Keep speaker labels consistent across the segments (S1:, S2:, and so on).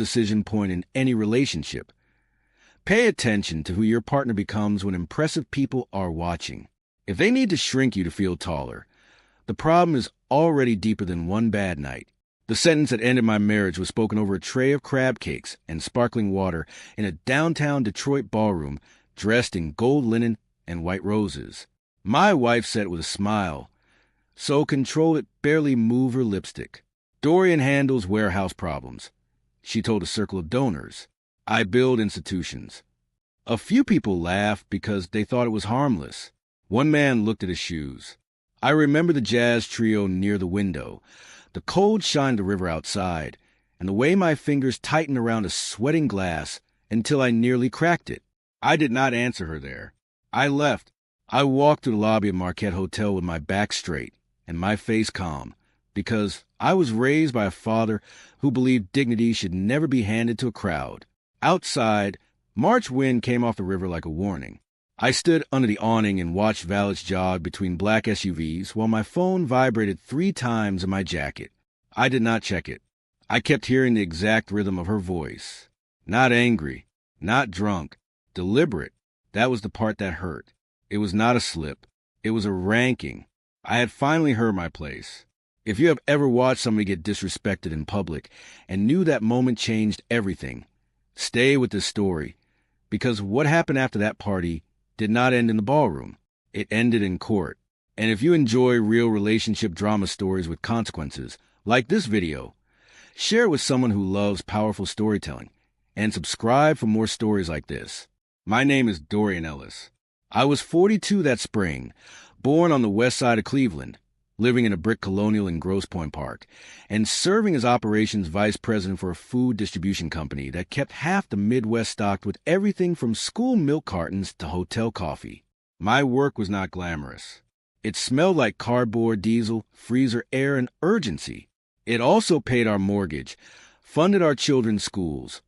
S1: decision point in any relationship. Pay attention to who your partner becomes when impressive people are watching. If they need to shrink you to feel taller, the problem is already deeper than one bad night. The sentence that ended my marriage was spoken over a tray of crab cakes and sparkling water in a downtown Detroit ballroom dressed in gold linen and white roses. My wife said it with a smile, so controlled it barely moved her lipstick. Dorian handles warehouse problems. She told a circle of donors. I build institutions. A few people laughed because they thought it was harmless. One man looked at his shoes. I remember the jazz trio near the window. The cold shined the river outside, and the way my fingers tightened around a sweating glass until I nearly cracked it. I did not answer her there. I left. I walked to the lobby of Marquette Hotel with my back straight and my face calm, because I was raised by a father who believed dignity should never be handed to a crowd. Outside, March wind came off the river like a warning. I stood under the awning and watched valets jog between black SUVs while my phone vibrated 3 times in my jacket. I did not check it. I kept hearing the exact rhythm of her voice. Not angry, not drunk, deliberate. That was the part that hurt. It was not a slip. It was a ranking. I had finally heard my place. If you have ever watched somebody get disrespected in public and knew that moment changed everything, stay with this story, because what happened after that party did not end in the ballroom. It ended in court. And if you enjoy real relationship drama stories with consequences, like this video, share it with someone who loves powerful storytelling, and subscribe for more stories like this. My name is Dorian Ellis. I was 42 that spring, born on the west side of Cleveland, living in a brick colonial in Grosse Pointe Park, and serving as operations vice president for a food distribution company that kept half the Midwest stocked with everything from school milk cartons to hotel coffee. My work was not glamorous. It smelled like cardboard, diesel, freezer air, and urgency. It also paid our mortgage, funded our children's schools,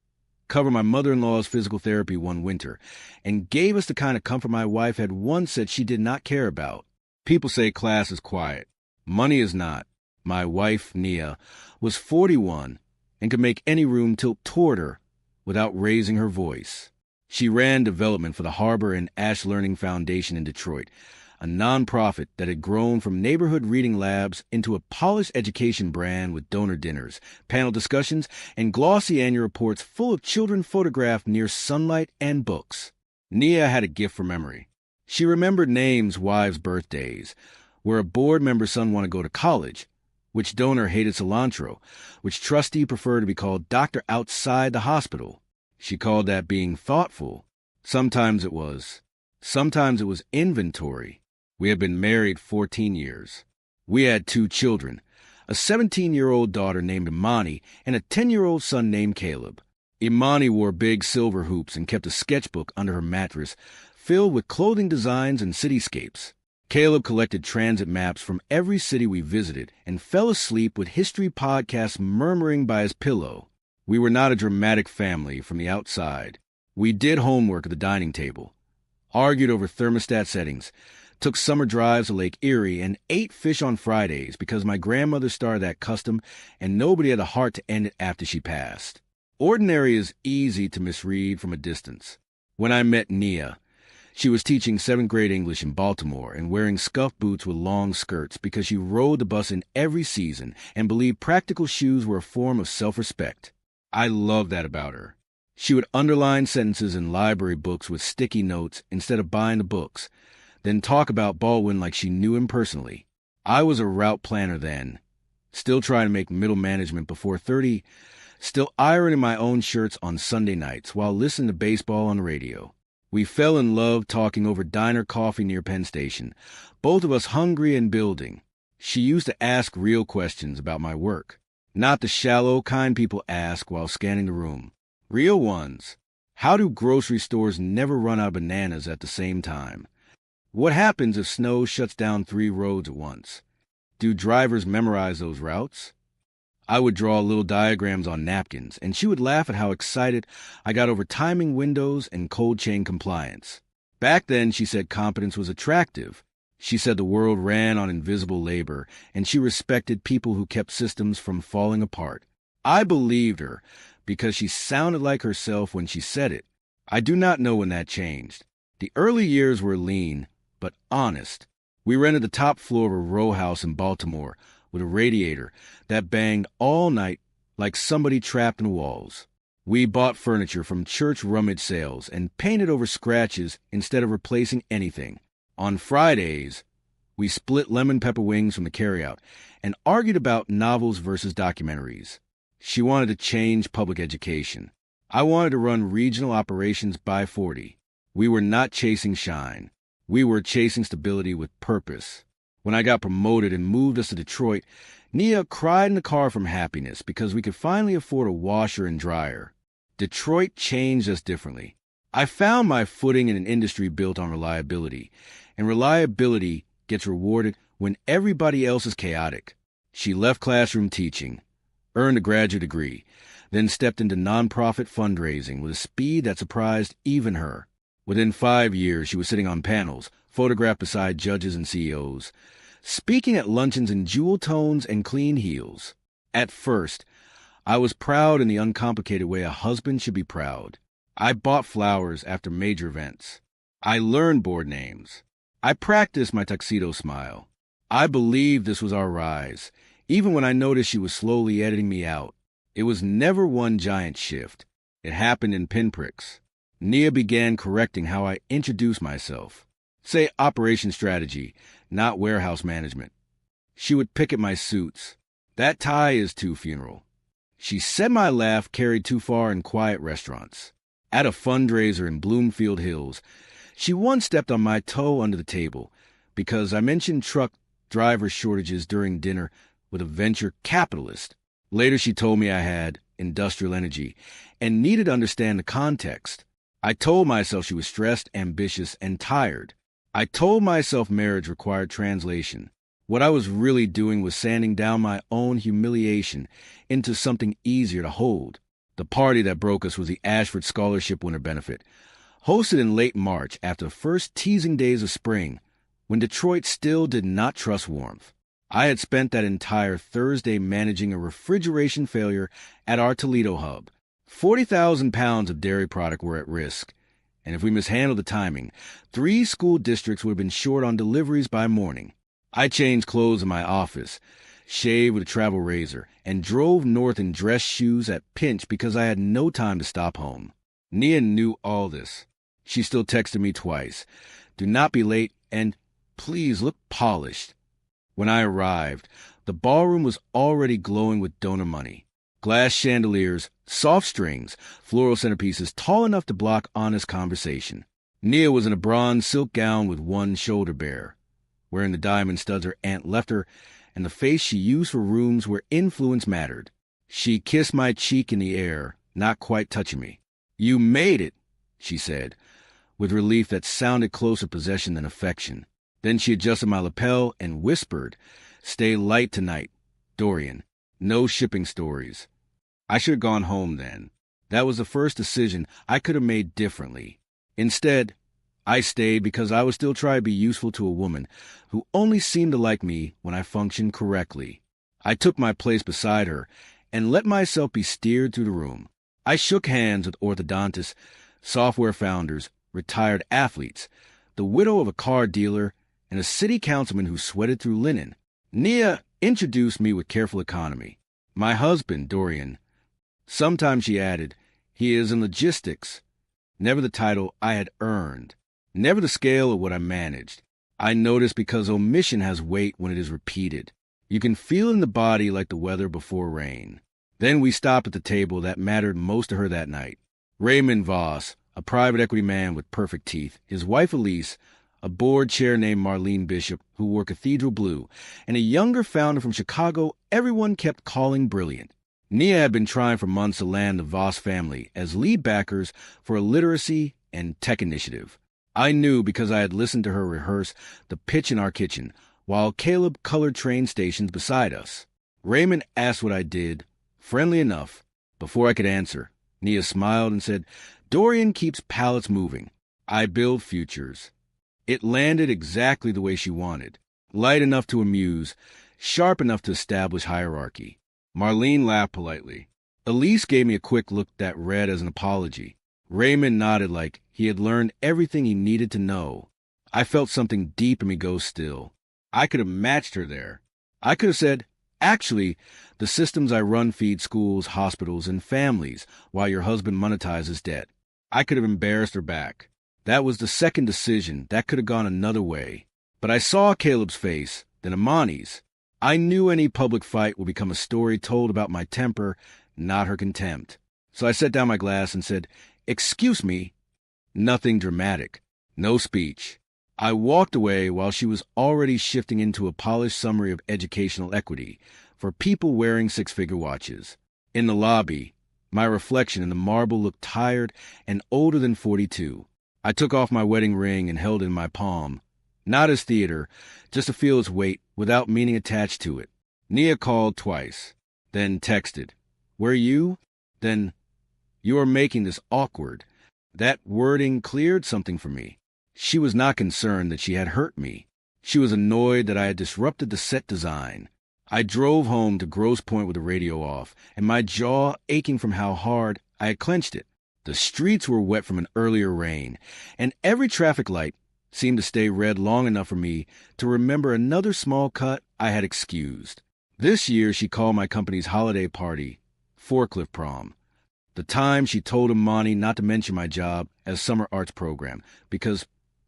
S1: covered my mother-in-law's physical therapy one winter, and gave us the kind of comfort my wife had once said she did not care about. People say class is quiet. Money is not. My wife, Nia, was 41 and could make any room tilt toward her without raising her voice. She ran development for the Harbor and Ash Learning Foundation in Detroit, a nonprofit that had grown from neighborhood reading labs into a polished education brand with donor dinners, panel discussions, and glossy annual reports full of children photographed near sunlight and books. Nia had a gift for memory. She remembered names, wives' birthdays, where a board member's son wanted to go to college, which donor hated cilantro, which trustee preferred to be called doctor outside the hospital. She called that being thoughtful. Sometimes it was. Sometimes it was inventory. We had been married 14 years. We had 2 children, a 17-year-old daughter named Imani and a 10-year-old son named Caleb. Imani wore big silver hoops and kept a sketchbook under her mattress filled with clothing designs and cityscapes. Caleb collected transit maps from every city we visited and fell asleep with history podcasts murmuring by his pillow. We were not a dramatic family from the outside. We did homework at the dining table, argued over thermostat settings, took summer drives to Lake Erie, and ate fish on Fridays because my grandmother started that custom and nobody had the heart to end it after she passed. Ordinary is easy to misread from a distance. When I met Nia, she was teaching 7th grade English in Baltimore and wearing scuffed boots with long skirts because she rode the bus in every season and believed practical shoes were a form of self-respect. I loved that about her. She would underline sentences in library books with sticky notes instead of buying the books, then talk about Baldwin like she knew him personally. I was a route planner then, still trying to make middle management before 30, still ironing my own shirts on Sunday nights while listening to baseball on the radio. We fell in love talking over diner coffee near Penn Station, both of us hungry and building. She used to ask real questions about my work, not the shallow kind people ask while scanning the room. Real ones. How do grocery stores never run out of bananas at the same time? What happens if snow shuts down 3 roads at once? Do drivers memorize those routes? I would draw little diagrams on napkins, and she would laugh at how excited I got over timing windows and cold chain compliance. Back then, she said competence was attractive. She said the world ran on invisible labor, and she respected people who kept systems from falling apart. I believed her, because she sounded like herself when she said it. I do not know when that changed. The early years were lean, but honest. We rented the top floor of a row house in Baltimore with a radiator that banged all night like somebody trapped in walls. We bought furniture from church rummage sales and painted over scratches instead of replacing anything. On Fridays, we split lemon pepper wings from the carryout and argued about novels versus documentaries. She wanted to change public education. I wanted to run regional operations by 40. We were not chasing shine. We were chasing stability with purpose. When I got promoted and moved us to Detroit, Nia cried in the car from happiness because we could finally afford a washer and dryer. Detroit changed us differently. I found my footing in an industry built on reliability, and reliability gets rewarded when everybody else is chaotic. She left classroom teaching, earned a graduate degree, then stepped into nonprofit fundraising with a speed that surprised even her. Within 5 years, she was sitting on panels, photographed beside judges and CEOs, speaking at luncheons in jewel tones and clean heels. At first, I was proud in the uncomplicated way a husband should be proud. I bought flowers after major events. I learned board names. I practiced my tuxedo smile. I believed this was our rise, even when I noticed she was slowly editing me out. It was never one giant shift. It happened in pinpricks. Nia began correcting how I introduced myself. Say operation strategy, not warehouse management. She would pick at my suits. That tie is too funeral. She said my laugh carried too far in quiet restaurants. At a fundraiser in Bloomfield Hills, she once stepped on my toe under the table because I mentioned truck driver shortages during dinner with a venture capitalist. Later, she told me I had industrial energy and needed to understand the context. I told myself she was stressed, ambitious, and tired. I told myself marriage required translation. What I was really doing was sanding down my own humiliation into something easier to hold. The party that broke us was the Ashford Scholarship Winter Benefit, hosted in late March after the first teasing days of spring, when Detroit still did not trust warmth. I had spent that entire Thursday managing a refrigeration failure at our Toledo hub. 40,000 pounds of dairy product were at risk, and if we mishandled the timing, 3 school districts would have been short on deliveries by morning. I changed clothes in my office, shaved with a travel razor, and drove north in dress shoes at pinch because I had no time to stop home. Nia knew all this. She still texted me twice. Do not be late, and please look polished. When I arrived, the ballroom was already glowing with donor money. Glass chandeliers, soft strings, floral centerpieces tall enough to block honest conversation. Nia was in a bronze silk gown with one shoulder bare, wearing the diamond studs her aunt left her and the face she used for rooms where influence mattered. She kissed my cheek in the air, not quite touching me. "You made it," she said, with relief that sounded closer possession than affection. Then she adjusted my lapel and whispered, "Stay light tonight, Dorian. No shipping stories." I should have gone home then. That was the first decision I could have made differently. Instead, I stayed because I was still trying to be useful to a woman who only seemed to like me when I functioned correctly. I took my place beside her and let myself be steered through the room. I shook hands with orthodontists, software founders, retired athletes, the widow of a car dealer, and a city councilman who sweated through linen. Nia introduced me with careful economy. "My husband, Dorian." Sometimes she added, "He is in logistics." Never the title I had earned. Never the scale of what I managed. I noticed because omission has weight when it is repeated. You can feel it in the body like the weather before rain. Then we stopped at the table that mattered most to her that night. Raymond Voss, a private equity man with perfect teeth, his wife Elise, a board chair named Marlene Bishop, who wore cathedral blue, and a younger founder from Chicago everyone kept calling brilliant. Nia had been trying for months to land the Voss family as lead backers for a literacy and tech initiative. I knew because I had listened to her rehearse the pitch in our kitchen, while Caleb colored train stations beside us. Raymond asked what I did, friendly enough. Before I could answer, Nia smiled and said, "Dorian keeps pallets moving. I build futures." It landed exactly the way she wanted. Light enough to amuse, sharp enough to establish hierarchy. Marlene laughed politely. Elise gave me a quick look that read as an apology. Raymond nodded like he had learned everything he needed to know. I felt something deep in me go still. I could have matched her there. I could have said, actually, the systems I run feed schools, hospitals, and families while your husband monetizes debt. I could have embarrassed her back. That was the second decision. That could have gone another way. But I saw Caleb's face, then Imani's. I knew any public fight would become a story told about my temper, not her contempt. So I set down my glass and said, "Excuse me." Nothing dramatic. No speech. I walked away while she was already shifting into a polished summary of educational equity for people wearing six-figure watches. In the lobby, my reflection in the marble looked tired and older than 42. I took off my wedding ring and held it in my palm. Not as theater, just to feel its weight without meaning attached to it. Nia called twice, then texted, "Where you?" Then, "You are making this awkward." That wording cleared something for me. She was not concerned that she had hurt me. She was annoyed that I had disrupted the set design. I drove home to Grosse Pointe with the radio off, and my jaw aching from how hard I had clenched it. The streets were wet from an earlier rain, and every traffic light seemed to stay red long enough for me to remember another small cut I had excused. This year she called my company's holiday party Forklift Prom. The time she told Imani not to mention my job as summer arts program because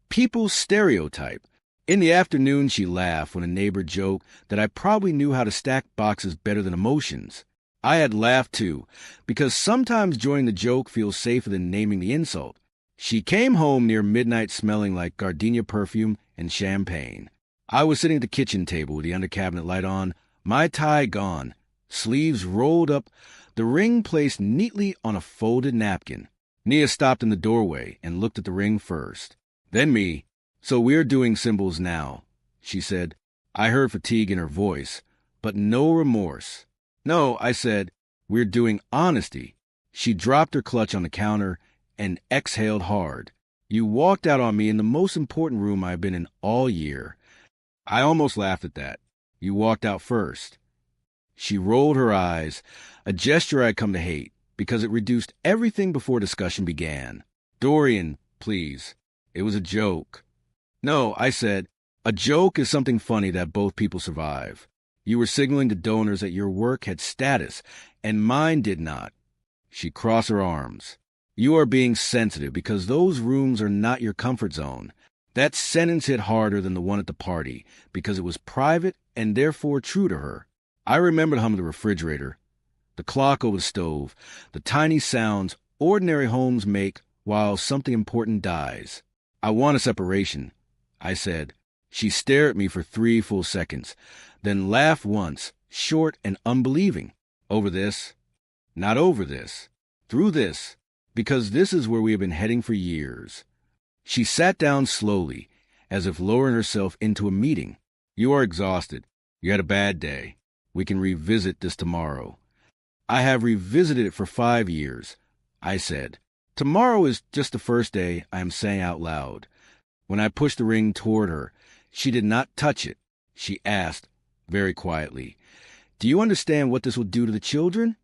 S1: people stereotype. In the afternoon she laughed when a neighbor joked that I probably knew how to stack boxes better than emotions. I had laughed too, because sometimes joining the joke feels safer than naming the insult. She came home near midnight smelling like gardenia perfume and champagne. I was sitting at the kitchen table with the under cabinet light on, my tie gone, sleeves rolled up, the ring placed neatly on a folded napkin. Nia stopped in the doorway and looked at the ring first. Then me. "So we're doing symbols now," she said. I heard fatigue in her voice, but no remorse. "No," I said, "we're doing honesty." She dropped her clutch on the counter and exhaled hard. "You walked out on me in the most important room I've been in all year." I almost laughed at that. "You walked out first." She rolled her eyes, a gesture I'd come to hate, because it reduced everything before discussion began. "Dorian, please. It was a joke." "No," I said, "a joke is something funny that both people survive. You were signaling to donors that your work had status, and mine did not." She crossed her arms. "You are being sensitive because those rooms are not your comfort zone." That sentence hit harder than the one at the party because it was private and therefore true to her. I remembered humming the refrigerator, the clock over the stove, the tiny sounds ordinary homes make while something important dies. "I want a separation," I said. She stared at me for 3 full seconds, then laughed once, short and unbelieving. "Over this?" "Not over this. Through this. Because this is where we have been heading for years." She sat down slowly, as if lowering herself into a meeting. "You are exhausted. You had a bad day. We can revisit this tomorrow." "I have revisited it for 5 years," I said. "Tomorrow is just the first day I am saying out loud." When I pushed the ring toward her, she did not touch it. She asked, very quietly, "Do you understand what this will do to the children?"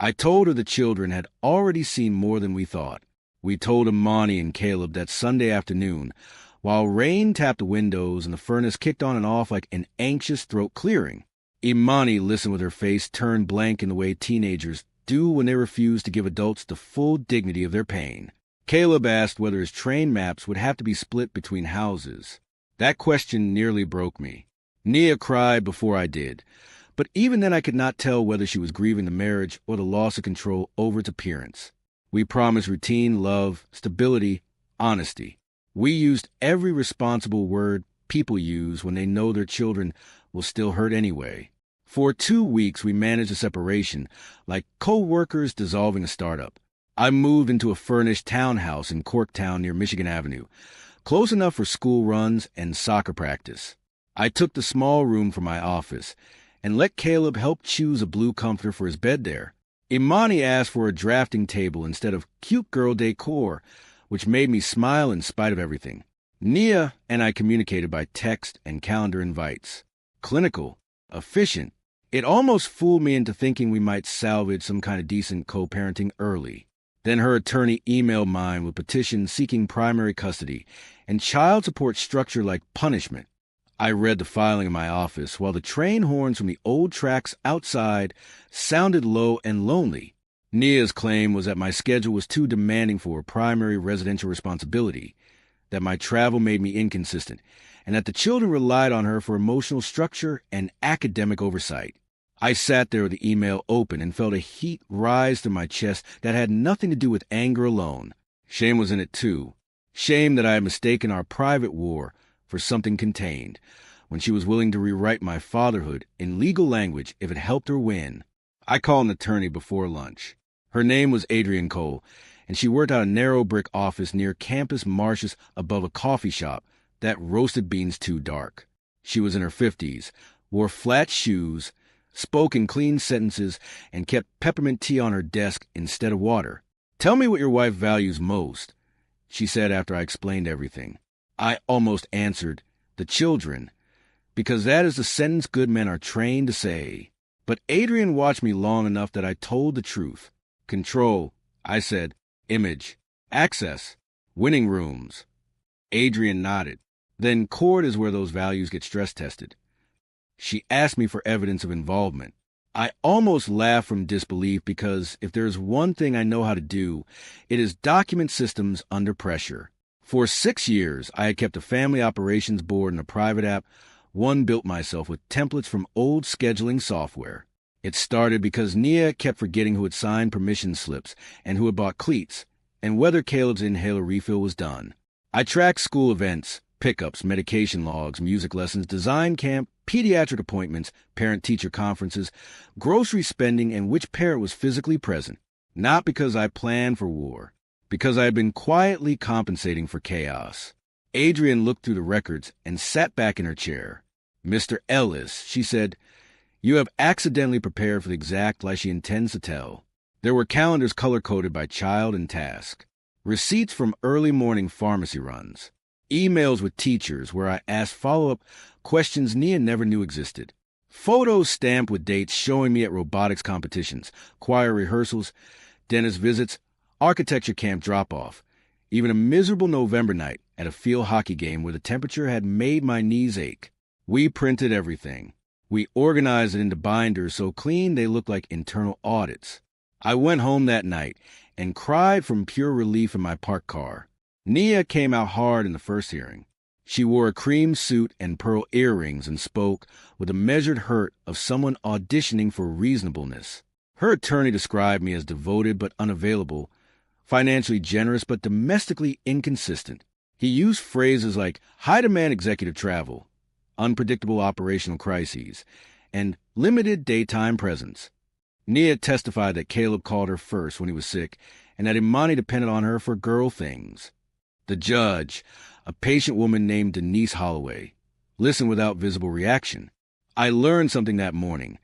S1: I told her the children had already seen more than we thought. We told Imani and Caleb that Sunday afternoon, while rain tapped the windows and the furnace kicked on and off like an anxious throat clearing. Imani listened with her face turned blank in the way teenagers do when they refuse to give adults the full dignity of their pain. Caleb asked whether his train maps would have to be split between houses. That question nearly broke me. Nia cried before I did, but even then I could not tell whether she was grieving the marriage or the loss of control over its appearance. We promised routine, love, stability, honesty. We used every responsible word people use when they know their children will still hurt anyway. For 2 weeks, we managed a separation, like co-workers dissolving a startup. I moved into a furnished townhouse in Corktown near Michigan Avenue, close enough for school runs and soccer practice. I took the small room for my office and let Caleb help choose a blue comforter for his bed there. Imani asked for a drafting table instead of cute girl decor, which made me smile in spite of everything. Nia and I communicated by text and calendar invites. Clinical, efficient, It almost fooled me into thinking we might salvage some kind of decent co-parenting early. Then her attorney emailed mine with petitions seeking primary custody and child support structure like punishment. I read the filing in my office while the train horns from the old tracks outside sounded low and lonely. Nia's claim was that my schedule was too demanding for primary residential responsibility, that my travel made me inconsistent, and that the children relied on her for emotional structure and academic oversight. I sat there with the email open and felt a heat rise to my chest that had nothing to do with anger alone. Shame was in it too. Shame that I had mistaken our private war for something contained, when she was willing to rewrite my fatherhood in legal language if it helped her win. I called an attorney before lunch. Her name was Adrienne Cole, and she worked out a narrow brick office near campus marshes above a coffee shop that roasted beans too dark. She was in her 50s, wore flat shoes, spoke in clean sentences, and kept peppermint tea on her desk instead of water. "Tell me what your wife values most," she said after I explained everything. I almost answered, "The children," because that is the sentence good men are trained to say. But Adrienne watched me long enough that I told the truth. "Control," I said. "Image. Access. Winning rooms." Adrienne nodded. "Then court is where those values get stress tested." She asked me for evidence of involvement. I almost laughed from disbelief because if there's one thing I know how to do, it is document systems under pressure. For 6 years, I had kept a family operations board and a private app, one built myself with templates from old scheduling software. It started because Nia kept forgetting who had signed permission slips and who had bought cleats, and whether Caleb's inhaler refill was done. I tracked school events, pickups, medication logs, music lessons, design camp, pediatric appointments, parent-teacher conferences, grocery spending, and which parent was physically present. Not because I planned for war, because I had been quietly compensating for chaos. Adrienne looked through the records and sat back in her chair. "Mr. Ellis," she said, "you have accidentally prepared for the exact lie she intends to tell." There were calendars color-coded by child and task, receipts from early morning pharmacy runs, emails with teachers where I asked follow-up questions Nia never knew existed, photos stamped with dates showing me at robotics competitions, choir rehearsals, dentist visits, architecture camp drop-off, even a miserable November night at a field hockey game where the temperature had made my knees ache. We printed everything. We organized it into binders so clean they looked like internal audits. I went home that night and cried from pure relief in my parked car. Nia came out hard in the first hearing. She wore a cream suit and pearl earrings and spoke with the measured hurt of someone auditioning for reasonableness. Her attorney described me as devoted but unavailable, financially generous but domestically inconsistent. He used phrases like high-demand executive travel, unpredictable operational crises, and limited daytime presence. Nia testified that Caleb called her first when he was sick and that Imani depended on her for girl things. The judge, a patient woman named Denise Holloway, listened without visible reaction. I learned something that morning.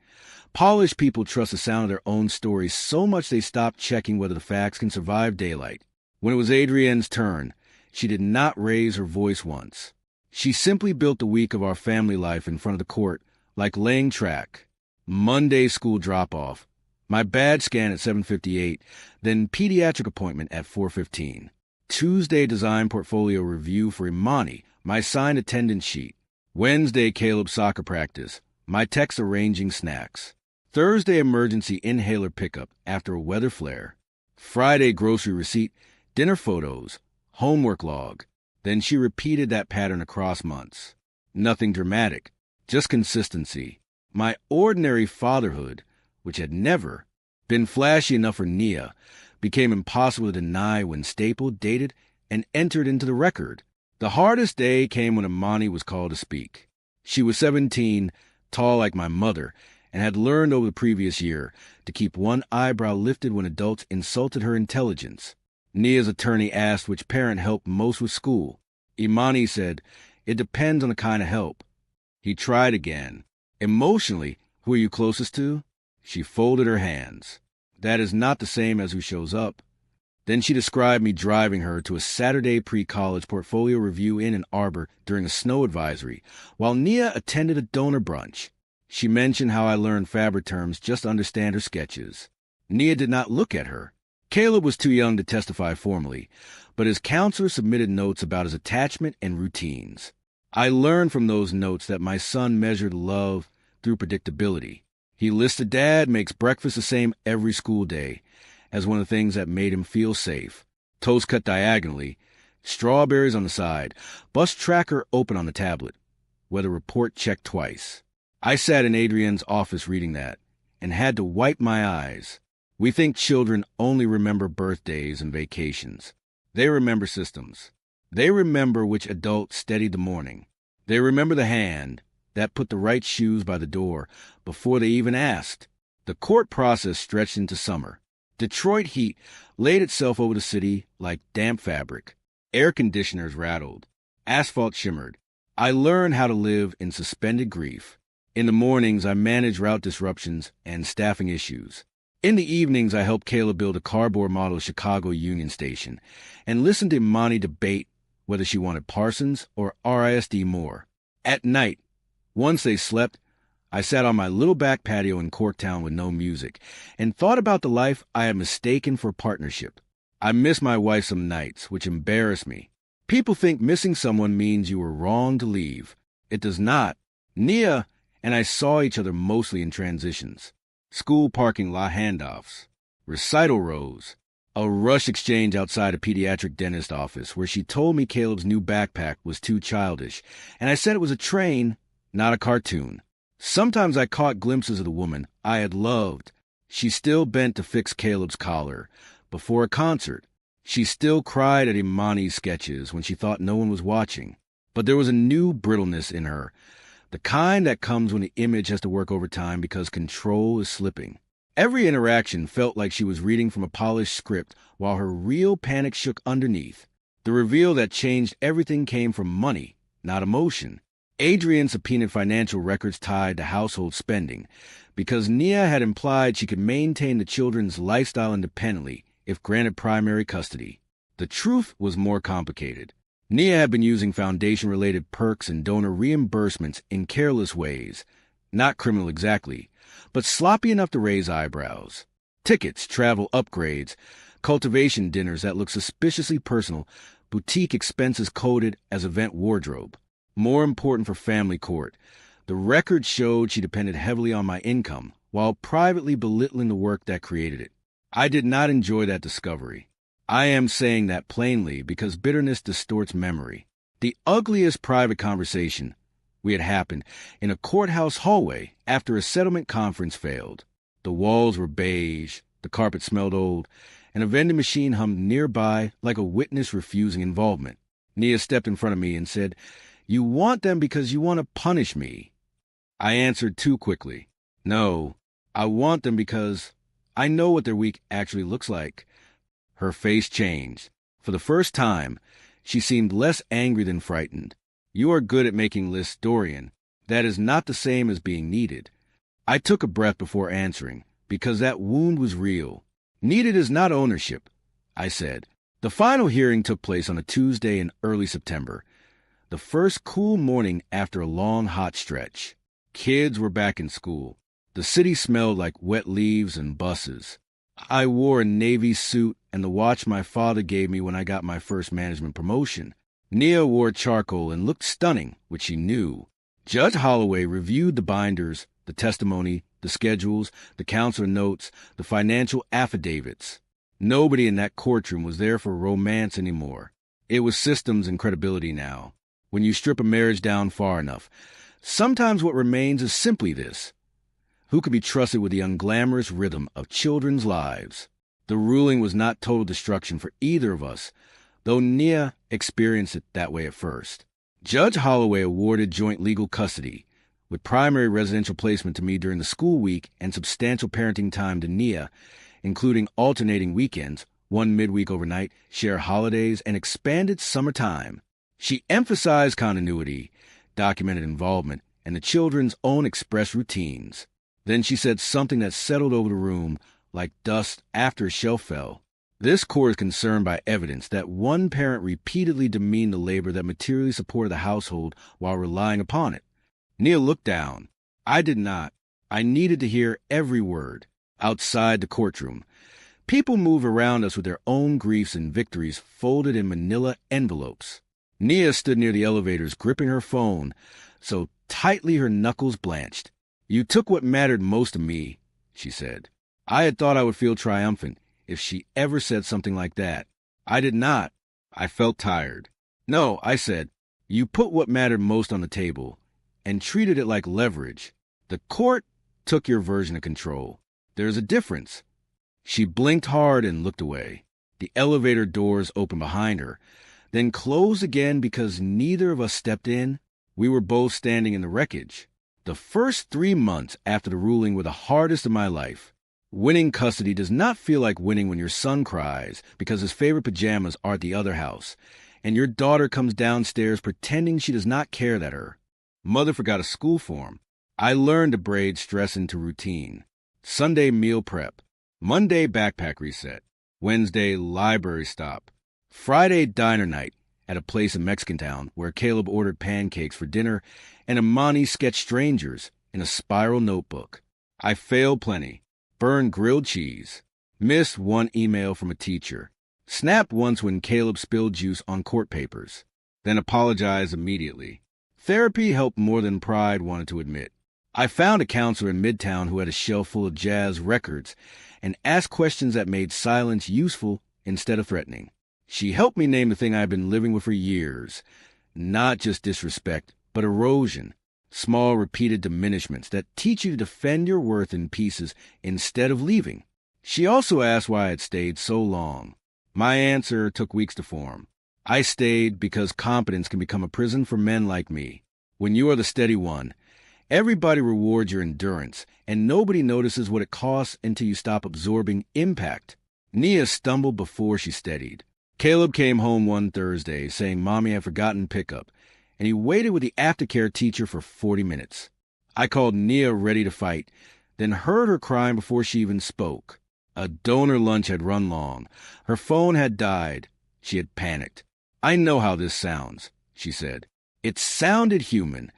S1: Polished people trust the sound of their own stories so much they stop checking whether the facts can survive daylight. When it was Adrienne's turn, she did not raise her voice once. She simply built the week of our family life in front of the court, like laying track. Monday school drop-off, my badge scan at 7:58, then pediatric appointment at 4:15. Tuesday design portfolio review for Imani, my signed attendance sheet. Wednesday Caleb soccer practice, my text arranging snacks. Thursday emergency inhaler pickup after a weather flare. Friday grocery receipt, dinner photos, homework log. Then she repeated that pattern across months. Nothing dramatic, just consistency. My ordinary fatherhood, which had never been flashy enough for Nia, became impossible to deny when stapled, dated, and entered into the record. The hardest day came when Imani was called to speak. She was 17, tall like my mother, and had learned over the previous year to keep one eyebrow lifted when adults insulted her intelligence. Nia's attorney asked which parent helped most with school. Imani said, "It depends on the kind of help." He tried again. "Emotionally, who are you closest to?" She folded her hands. "That is not the same as who shows up." Then she described me driving her to a Saturday pre-college portfolio review in Ann Arbor during a snow advisory, while Nia attended a donor brunch. She mentioned how I learned fabric terms just to understand her sketches. Nia did not look at her. Caleb was too young to testify formally, but his counselor submitted notes about his attachment and routines. I learned from those notes that my son measured love through predictability. He listed dad makes breakfast the same every school day as one of the things that made him feel safe. Toast cut diagonally, strawberries on the side, bus tracker open on the tablet, weather report checked twice. I sat in Adrienne's office reading that and had to wipe my eyes. We think children only remember birthdays and vacations. They remember systems. They remember which adult steadied the morning. They remember the hand that put the right shoes by the door before they even asked. The court process stretched into summer. Detroit heat laid itself over the city like damp fabric. Air conditioners rattled. Asphalt shimmered. I learned how to live in suspended grief. In the mornings, I managed route disruptions and staffing issues. In the evenings, I helped Kayla build a cardboard model of Chicago Union Station and listened to Imani debate whether she wanted Parsons or RISD more. At night, once they slept, I sat on my little back patio in Corktown with no music and thought about the life I had mistaken for partnership. I missed my wife some nights, which embarrassed me. People think missing someone means you were wrong to leave. It does not. Nia and I saw each other mostly in transitions. School parking lot handoffs, recital rows, a rush exchange outside a pediatric dentist office where she told me Caleb's new backpack was too childish, and I said it was a train, not a cartoon. Sometimes I caught glimpses of the woman I had loved. She still bent to fix Caleb's collar. Before a concert, she still cried at Imani's sketches when she thought no one was watching. But there was a new brittleness in her, the kind that comes when the image has to work overtime because control is slipping. Every interaction felt like she was reading from a polished script while her real panic shook underneath. The reveal that changed everything came from money, not emotion. Adrienne subpoenaed financial records tied to household spending because Nia had implied she could maintain the children's lifestyle independently if granted primary custody. The truth was more complicated. Nia had been using foundation-related perks and donor reimbursements in careless ways, not criminal exactly, but sloppy enough to raise eyebrows. Tickets, travel upgrades, cultivation dinners that looked suspiciously personal, boutique expenses coded as event wardrobe. More important for family court, the record showed she depended heavily on my income while privately belittling the work that created it. I did not enjoy that discovery. I am saying that plainly because bitterness distorts memory. The ugliest private conversation we had happened in a courthouse hallway after a settlement conference failed. The walls were beige, the carpet smelled old, and a vending machine hummed nearby like a witness refusing involvement. Nia stepped in front of me and said, "You want them because you want to punish me." I answered too quickly. No, I want them because I know what their week actually looks like. Her face changed. For the first time, she seemed less angry than frightened. "You are good at making lists, Dorian. That is not the same as being needed." I took a breath before answering, because that wound was real. "Needed is not ownership," I said. The final hearing took place on a Tuesday in early September, the first cool morning after a long, hot stretch. Kids were back in school. The city smelled like wet leaves and buses. I wore a navy suit and the watch my father gave me when I got my first management promotion. Nia wore charcoal and looked stunning, which she knew. Judge Holloway reviewed the binders, the testimony, the schedules, the counselor notes, the financial affidavits. Nobody in that courtroom was there for romance anymore. It was systems and credibility now. When you strip a marriage down far enough, sometimes what remains is simply this: who could be trusted with the unglamorous rhythm of children's lives? The ruling was not total destruction for either of us, though Nia experienced it that way at first. Judge Holloway awarded joint legal custody, with primary residential placement to me during the school week and substantial parenting time to Nia, including alternating weekends, one midweek overnight, share holidays, and expanded summertime. She emphasized continuity, documented involvement, and the children's own express routines. Then she said something that settled over the room like dust after a shelf fell. This court is concerned by evidence that one parent repeatedly demeaned the labor that materially supported the household while relying upon it. Nia looked down. I did not. I needed to hear every word. Outside the courtroom, people move around us with their own griefs and victories folded in manila envelopes. Nia stood near the elevators, gripping her phone so tightly her knuckles blanched. "You took what mattered most to me," she said. I had thought I would feel triumphant if she ever said something like that. I did not. I felt tired. "No," I said. "You put what mattered most on the table and treated it like leverage. The court took your version of control. There's a difference." She blinked hard and looked away. The elevator doors opened behind her, then closed again because neither of us stepped in. We were both standing in the wreckage. The first 3 months after the ruling were the hardest of my life. Winning custody does not feel like winning when your son cries because his favorite pajamas are at the other house, and your daughter comes downstairs pretending she does not care that her mother forgot a school form. I learned to braid stress into routine. Sunday meal prep. Monday backpack reset. Wednesday library stop. Friday diner night at a place in Mexican Town where Caleb ordered pancakes for dinner and Imani sketched strangers in a spiral notebook. I failed plenty. Burned grilled cheese. Missed one email from a teacher. Snapped once when Caleb spilled juice on court papers. Then apologized immediately. Therapy helped more than pride wanted to admit. I found a counselor in Midtown who had a shelf full of jazz records and asked questions that made silence useful instead of threatening. She helped me name the thing I had been living with for years. Not just disrespect, but erosion. Small, repeated diminishments that teach you to defend your worth in pieces instead of leaving. She also asked why I had stayed so long. My answer took weeks to form. I stayed because competence can become a prison for men like me. When you are the steady one, everybody rewards your endurance, and nobody notices what it costs until you stop absorbing impact. Nia stumbled before she steadied. Caleb came home one Thursday saying Mommy had forgotten pickup, and he waited with the aftercare teacher for 40 minutes. I called Nia ready to fight, then heard her crying before she even spoke. A donor lunch had run long. Her phone had died. She had panicked. "I know how this sounds," she said. It sounded human,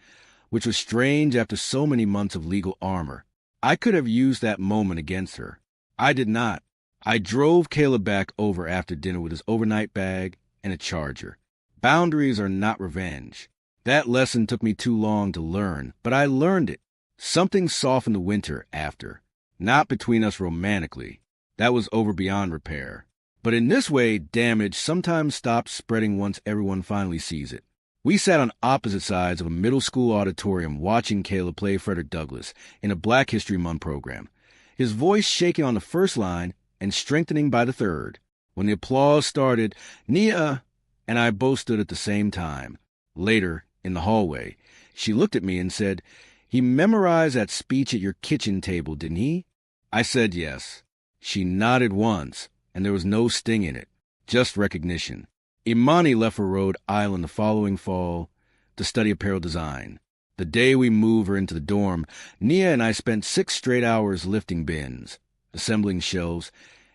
S1: which was strange after so many months of legal armor. I could have used that moment against her. I did not. I drove Caleb back over after dinner with his overnight bag and a charger. Boundaries are not revenge. That lesson took me too long to learn, but I learned it. Something softened the winter after. Not between us romantically. That was over beyond repair. But in this way, damage sometimes stops spreading once everyone finally sees it. We sat on opposite sides of a middle school auditorium watching Caleb play Frederick Douglass in a Black History Month program, his voice shaking on the first line and strengthening by the third. When the applause started, Nia and I both stood at the same time. Later, in the hallway, she looked at me and said, "He memorized that speech at your kitchen table, didn't he?" I said yes. She nodded once, and there was no sting in it, just recognition. Imani left for Rhode Island the following fall to study apparel design. The day we moved her into the dorm, Nia and I spent 6 straight hours lifting bins, assembling shelves,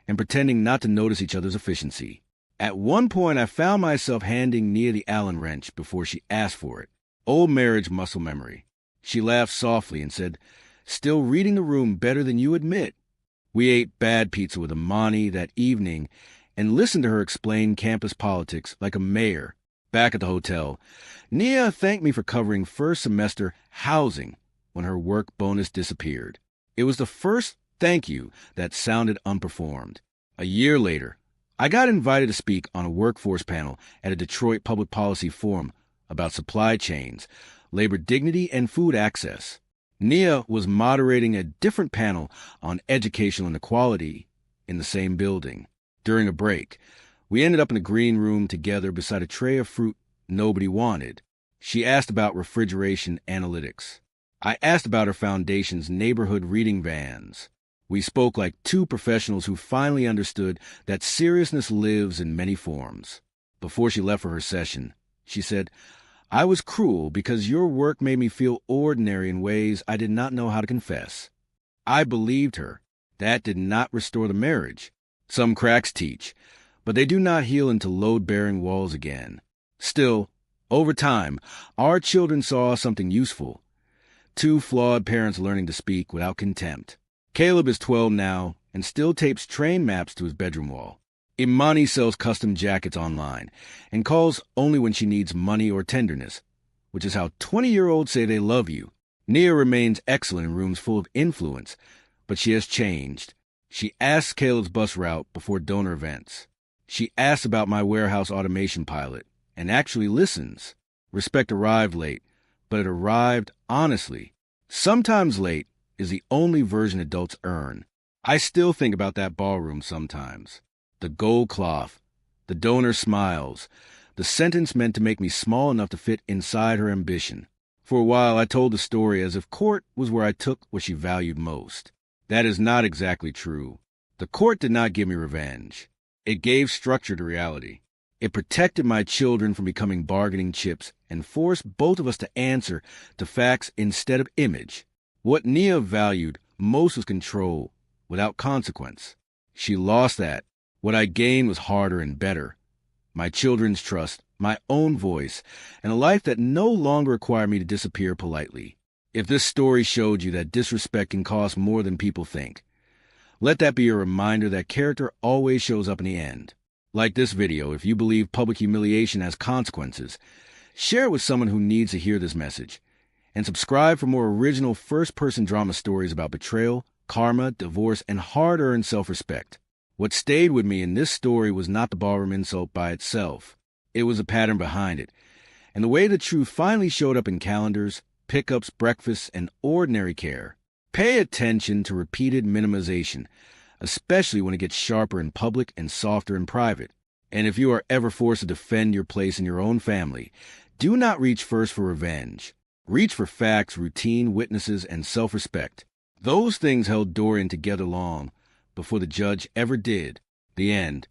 S1: and pretending not to notice each other's efficiency. At one point, I found myself handing Nia the Allen wrench before she asked for it. Old marriage muscle memory. She laughed softly and said, "Still reading the room better than you admit." We ate bad pizza with Imani that evening and listened to her explain campus politics like a mayor. Back at the hotel, Nia thanked me for covering first semester housing when her work bonus disappeared. It was the first thank you that sounded unperformed. A year later, I got invited to speak on a workforce panel at a Detroit public policy forum about supply chains, labor dignity, and food access. Nia was moderating a different panel on educational inequality in the same building. During a break, we ended up in the green room together beside a tray of fruit nobody wanted. She asked about refrigeration analytics. I asked about her foundation's neighborhood reading vans. We spoke like two professionals who finally understood that seriousness lives in many forms. Before she left for her session, she said, "I was cruel because your work made me feel ordinary in ways I did not know how to confess." I believed her. That did not restore the marriage. Some cracks teach, but they do not heal into load-bearing walls again. Still, over time, our children saw something useful. Two flawed parents learning to speak without contempt. Caleb is 12 now and still tapes train maps to his bedroom wall. Imani sells custom jackets online and calls only when she needs money or tenderness, which is how 20-year-olds say they love you. Nia remains excellent in rooms full of influence, but she has changed. She asks Caleb's bus route before donor events. She asks about my warehouse automation pilot and actually listens. Respect arrived late, but it arrived honestly. Sometimes late is the only version adults earn. I still think about that ballroom sometimes. The gold cloth, the donor smiles, the sentence meant to make me small enough to fit inside her ambition. For a while, I told the story as if court was where I took what she valued most. That is not exactly true. The court did not give me revenge. It gave structure to reality. It protected my children from becoming bargaining chips and forced both of us to answer to facts instead of image. What Nia valued most was control, without consequence. She lost that. What I gained was harder and better. My children's trust, my own voice, and a life that no longer required me to disappear politely. If this story showed you that disrespect can cost more than people think, let that be a reminder that character always shows up in the end. Like this video, if you believe public humiliation has consequences, share it with someone who needs to hear this message. And subscribe for more original first-person drama stories about betrayal, karma, divorce, and hard-earned self-respect. What stayed with me in this story was not the ballroom insult by itself. It was a pattern behind it, and the way the truth finally showed up in calendars, pickups, breakfasts, and ordinary care. Pay attention to repeated minimization, especially when it gets sharper in public and softer in private. And if you are ever forced to defend your place in your own family, do not reach first for revenge. Reach for facts, routine, witnesses, and self-respect. Those things held Dorian together long before the judge ever did. The end.